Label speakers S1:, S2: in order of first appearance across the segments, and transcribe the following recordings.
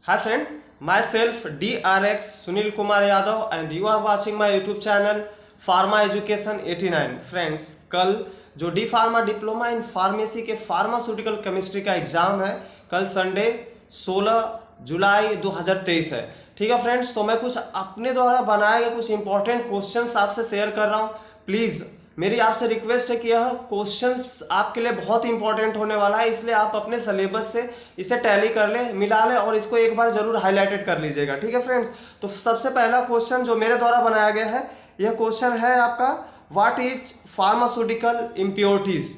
S1: Hi friend, myself DRX Sunil Kumar Yadav and you are watching my YouTube channel Pharma Education 89। Friends, कल जो D pharma diploma in pharmacy के pharmaceutical chemistry का exam है, कल Sunday 16 जुलाई 2023 है। ठीक है फ्रेंड्स, तो मैं कुछ अपने द्वारा बनाए गए कुछ इंपॉर्टेंट क्वेश्चंस आपसे शेयर कर रहा हूँ। प्लीज़ मेरी आपसे रिक्वेस्ट है कि यह क्वेश्चंस आपके लिए बहुत इंपॉर्टेंट होने वाला है, इसलिए आप अपने सिलेबस से इसे टैली कर ले, मिला ले और इसको एक बार जरूर हाईलाइटेड कर लीजिएगा। ठीक है फ्रेंड्स, तो सबसे पहला क्वेश्चन जो मेरे द्वारा बनाया गया है, यह क्वेश्चन है आपका व्हाट इज फार्मास्यूटिकल इम्प्योरिटीज।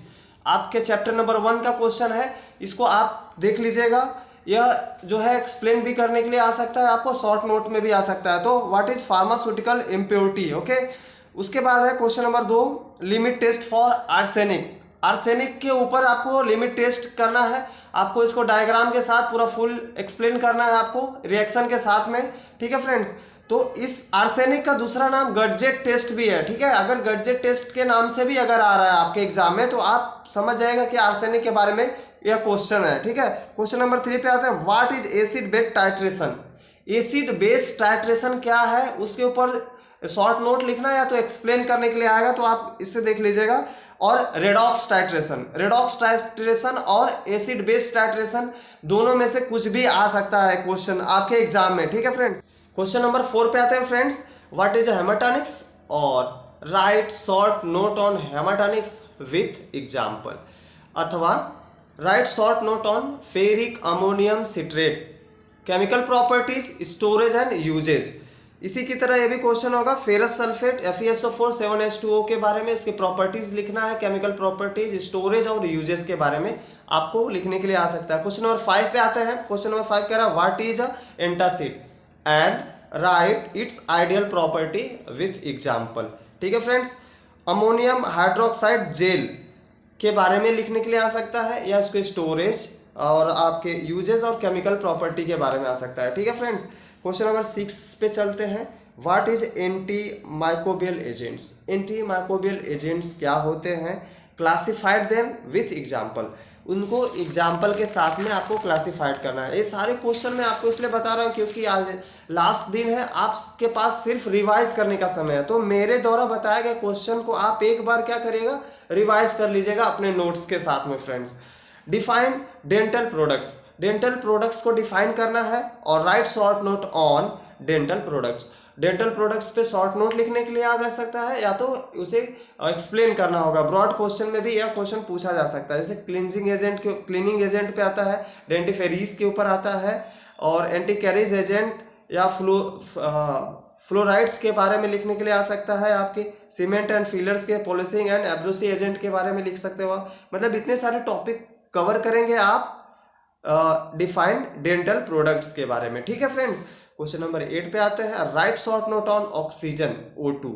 S1: आपके चैप्टर नंबर 1 का क्वेश्चन है, इसको आप देख लीजिएगा। यह जो है एक्सप्लेन भी करने के लिए आ सकता है, आपको शॉर्ट नोट में भी आ सकता है। तो what is pharmaceutical impurity, okay. उसके बाद है question number 2, limit test for arsenic. Arsenic के ऊपर आपको लिमिट टेस्ट करना है, आपको इसको डायग्राम के साथ पूरा फुल एक्सप्लेन करना है, आपको रिएक्शन के साथ में। ठीक है फ्रेंड्स, तो इस आर्सेनिक का दूसरा नाम गडजेट टेस्ट भी है। ठीक है, अगर गडजेट टेस्ट के नाम से भी अगर आ रहा है आपके एग्जाम में, तो आप समझ जाएगा कि आर्सेनिक के बारे में यह क्वेश्चन है। ठीक है, क्वेश्चन नंबर 3 पे आते हैं, what is acid base titration. Acid base titration क्या है, उसके ऊपर शॉर्ट नोट लिखना है या तो एक्सप्लेन करने के लिए आएगा, तो आप इससे देख लीजिएगा। और रेडॉक्स टाइट्रेशन और एसिड बेस टाइट्रेशन दोनों में से कुछ भी आ सकता है क्वेश्चन आपके एग्जाम में। ठीक है फ्रेंड्स, क्वेश्चन नंबर 4 पे आते हैं फ्रेंड्स, व्हाट इज हेमाटॉनिक्स और write short note on hematinics with example, अथवा write short note on ferric ammonium citrate, chemical properties, storage and uses. इसी की तरह ये भी क्वेश्चन होगा, फेरस सल्फेट FeSO4 7H2O के बारे में, उसके प्रॉपर्टीज लिखना है, केमिकल प्रॉपर्टीज, स्टोरेज और यूजेस के बारे में आपको लिखने के लिए आ सकता है। क्वेश्चन नंबर 5 पे आते हैं। क्वेश्चन नंबर 5 कह रहा है, what is antacid and right it's ideal property with example. ठीक है फ्रेंड्स, अमोनियम हाइड्रोक्साइड जेल के बारे में लिखने के लिए आ सकता है, या उसके स्टोरेज और आपके यूजेस और केमिकल प्रॉपर्टी के बारे में आ सकता है। ठीक है फ्रेंड्स, क्वेश्चन नंबर 6 पे चलते हैं, what is anti microbial agents. Anti microbial agents क्या होते हैं, क्लासिफाइड देम विथ एग्जाम्पल। उनको एग्जाम्पल के साथ में आपको क्लासिफाइड करना है। ये सारे क्वेश्चन मैं आपको इसलिए बता रहा हूँ क्योंकि आज लास्ट दिन है, आपके पास सिर्फ रिवाइज करने का समय है। तो मेरे द्वारा बताए गए क्वेश्चन को आप एक बार क्या करिएगा, रिवाइज कर लीजिएगा अपने नोट्स के साथ में। Friends, define dental products, dental products को डिफाइन करना है, और write short note on dental products. Dental products पे शॉर्ट नोट लिखने के लिए आ जा सकता है, या तो उसे एक्सप्लेन करना होगा। ब्रॉड क्वेश्चन में भी यह क्वेश्चन पूछा जा सकता है, जैसे क्लीनिंग एजेंट पे आता है, डेंटिफेरीज के ऊपर आता है, और एंटी कैरिज एजेंट या फ्लोराइड्स के बारे में लिखने के लिए आ सकता है। आपके सीमेंट एंड फिलर्स के, पॉलिशिंग एंड एब्रोसी एजेंट के बारे में लिख सकते हो। मतलब इतने सारे टॉपिक कवर करेंगे आप डिफाइन डेंटल प्रोडक्ट्स के बारे में। ठीक है फ्रेंड्स, क्वेश्चन नंबर 8 पे आते हैं, right short note on oxygen O2।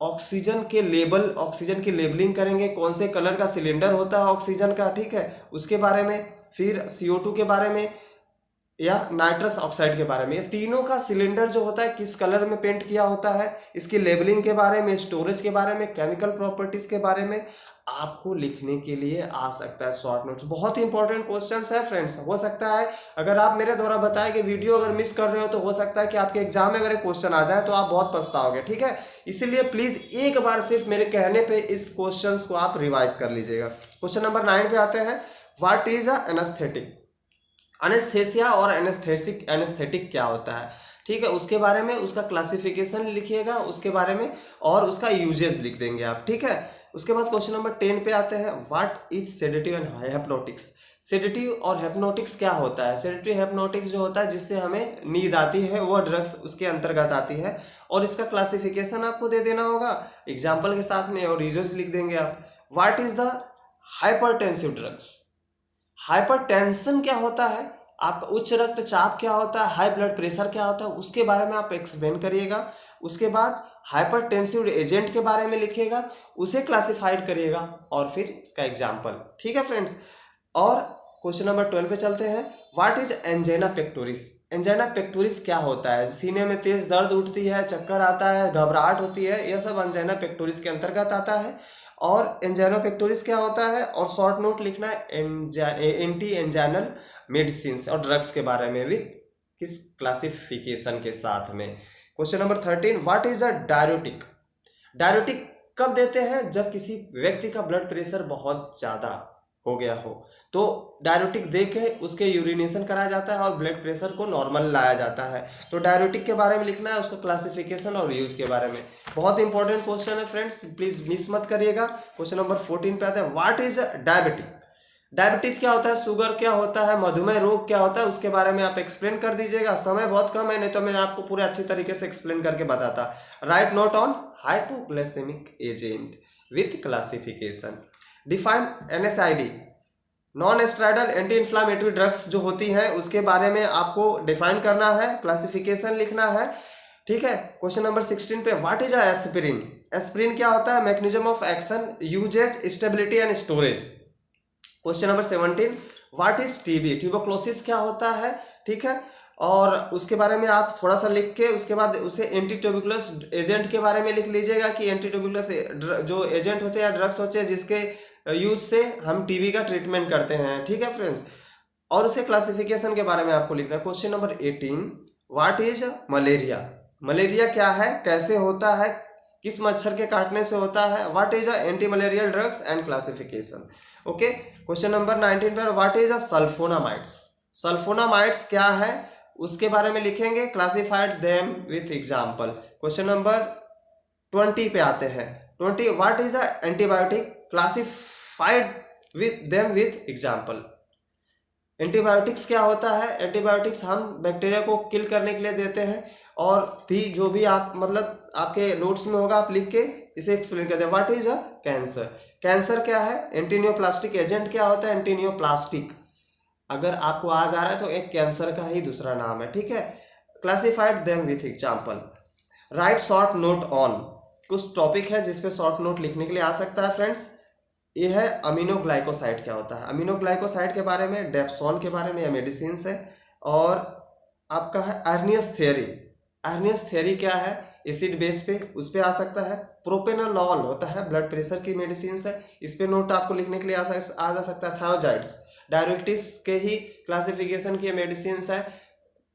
S1: Oxygen के लेबल, ऑक्सीजन की लेबलिंग करेंगे, कौन से कलर का सिलेंडर होता है ऑक्सीजन का, ठीक है, उसके बारे में। फिर CO2 के बारे में या नाइट्रस ऑक्साइड के बारे में। ये तीनों का सिलेंडर जो होता है किस कलर में पेंट किया होता है, इसकी लेबलिंग के बारे में, स्टोरेज के बारे में, केमिकल प्रॉपर्टीज के बारे में आपको लिखने के लिए आ सकता है शॉर्ट नोट्स। बहुत ही इंपॉर्टेंट क्वेश्चंस है फ्रेंड्स। हो सकता है अगर आप मेरे द्वारा बताए गए वीडियो अगर मिस कर रहे हो, तो हो सकता है कि आपके एग्जाम में अगर एक क्वेश्चन आ जाए तो आप बहुत पछताओगे। ठीक है, इसीलिए प्लीज एक बार सिर्फ मेरे कहने पे इस क्वेश्चंस को आप रिवाइज कर लीजिएगा। क्वेश्चन नंबर 9 पे आते हैं, व्हाट इज एनेस्थेटिक। एनेस्थेसिया और एनेस्थेटिक क्या होता है, ठीक है, उसके बारे में, उसका क्लासिफिकेशन लिखिएगा उसके बारे में, और उसका यूजेस लिख देंगे आप। ठीक है, उसके बाद क्वेश्चन नंबर 10 पे आते हैं, what is sedative and hypnotics. Sedative और हिप्नोटिक्स क्या होता है। सेडेटिव हिप्नोटिक्स जो होता है जिससे हमें नींद आती है, वो ड्रग्स उसके अंतर्गत आती है, और इसका क्लासिफिकेशन आपको दे देना होगा एग्जाम्पल के साथ में, और यूजेस लिख देंगे आप। What is the hypertensive drugs. Hypertension क्या होता है, आपका उच्च रक्तचाप क्या होता है, हाई ब्लड प्रेशर क्या होता है, उसके बारे में आप एक्सप्लेन करिएगा। उसके बाद हाइपरटेंसिव एजेंट के बारे में लिखिएगा, उसे क्लासिफाइड करिएगा, और फिर इसका एग्जाम्पल। ठीक है फ्रेंड्स, और क्वेश्चन नंबर 12 पे चलते हैं, what is angina pectoris. Angina pectoris क्या होता है, सीने में तेज दर्द उठती है, चक्कर आता है, घबराहट होती है, यह सब एंजाइना पेक्टोरिस के अंतर्गत आता है। और एंजाइना पेक्टोरिस क्या होता है, और शॉर्ट नोट लिखना है एंटी एंजाइनल मेडिसिन और ड्रग्स के बारे में विथ किस क्लासिफिकेशन के साथ में। Question number 13, what is a diuretic. Diuretic कब देते हैं, जब किसी व्यक्ति का ब्लड प्रेशर बहुत ज़्यादा हो गया हो तो डायरेटिक दे के उसके यूरिनेशन कराया जाता है और ब्लड प्रेशर को नॉर्मल लाया जाता है। तो डायरेटिक के बारे में लिखना है, उसका क्लासिफिकेशन और यूज़ के बारे में। बहुत इंपॉर्टेंट क्वेश्चन है फ्रेंड्स, प्लीज़ मिस मत करिएगा। क्वेश्चन नंबर 14 पे आता है, व्हाट इज डायबिटिक। डायबिटीज क्या होता है, शुगर क्या होता है, मधुमेह रोग क्या होता है, उसके बारे में आप एक्सप्लेन कर दीजिएगा। समय बहुत कम है, नहीं तो मैं आपको पूरे अच्छी तरीके से एक्सप्लेन करके बताता। Write note on hypoglycemic agent with classification. Define NSAID, non steroidal anti inflammatory drugs जो होती हैं उसके बारे में आपको डिफाइन करना है, क्लासिफिकेशन लिखना है, ठीक है। क्वेश्चन नंबर 16 पे, व्हाट इज एस्पिरिन। एस्पिरिन क्या होता है, mechanism of action, usages, stability and storage. Question number 17, what is TB। Tuberculosis क्या होता है, ठीक है, और उसके बारे में आप थोड़ा सा लिख के उसके बाद उसे एंटी ट्यूबरक्लोस एजेंट के बारे में लिख लीजिएगा कि एंटी ट्यूबरक्लोस जो एजेंट होते हैं, ड्रग्स होते हैं जिसके यूज से हम TB का ट्रीटमेंट करते हैं, ठीक है फ्रेंड। और उसके क्लासिफिकेशन के बारे में आपको लिखना है। Question number 18, what is malaria. Malaria क्या है, कैसे होता है, किस मच्छर के काटने से होता है। What is anti malarial drugs and classification. Okay. Question number 19 पर, व्हाट इज सल्फोनामाइड्स। सल्फोनामाइड्स क्या है उसके बारे में लिखेंगे, classified them with example. Question number 20 पे आते हैं। 20, what is antibiotic, classified with them with example. Antibiotics क्या होता है, एंटीबायोटिक्स हम बैक्टीरिया को किल करने के लिए देते हैं, और भी जो भी आप मतलब आपके नोट्स में होगा आप लिख के इसे एक्सप्लेन करते हैं। What is cancer. कैंसर क्या है, एंटीनियोप्लास्टिक एजेंट क्या होता है, एंटीनियोप्लास्टिक। अगर आपको आ जा रहा है तो एक कैंसर का ही दूसरा नाम है, ठीक है। Classified them with example. Right short note on, कुछ टॉपिक है जिसपे शॉर्ट नोट लिखने के लिए आ सकता है फ्रेंड्स। ये है अमीनोग्लाइकोसाइड क्या होता है। अमीनोग्लाइकोसाइड के बारे में, डेप्सोन के बारे में, यह मेडिसिन है। और आपका है अर्नियस थ्योरी। अर्नियस थ्योरी क्या है, एसिड बेस पे उस पे आ सकता है। प्रोपेनोलॉल होता है ब्लड प्रेशर की मेडिसिन है, इस पे नोट आपको लिखने के लिए आ जा सकता है। थायोजाइड्स, डायरेटिक्स के ही क्लासिफिकेशन की मेडिसिन है।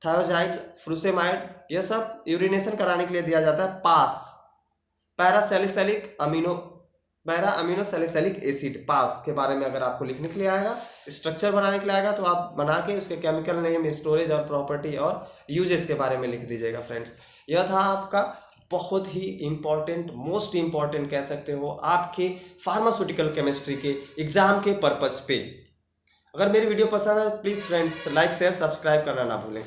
S1: थायोजाइड, फ्रूसेमाइड, यह सब यूरिनेशन कराने के लिए दिया जाता है। पास, पैरा अमीनो सैलिसिलिक एसिड, पास के बारे में अगर आपको लिखने के लिए आएगा, स्ट्रक्चर बनाने के लिए आएगा तो आप बना के उसके केमिकल नेम, स्टोरेज और प्रॉपर्टी और यूजेस के बारे में लिख दीजिएगा फ्रेंड्स। यह था आपका बहुत ही इंपॉर्टेंट, मोस्ट इंपॉर्टेंट कह सकते हो आपके फार्मास्यूटिकल केमिस्ट्री के एग्जाम के पर्पस पे। अगर मेरी वीडियो पसंद है तो please friends like share subscribe करना ना भूलें।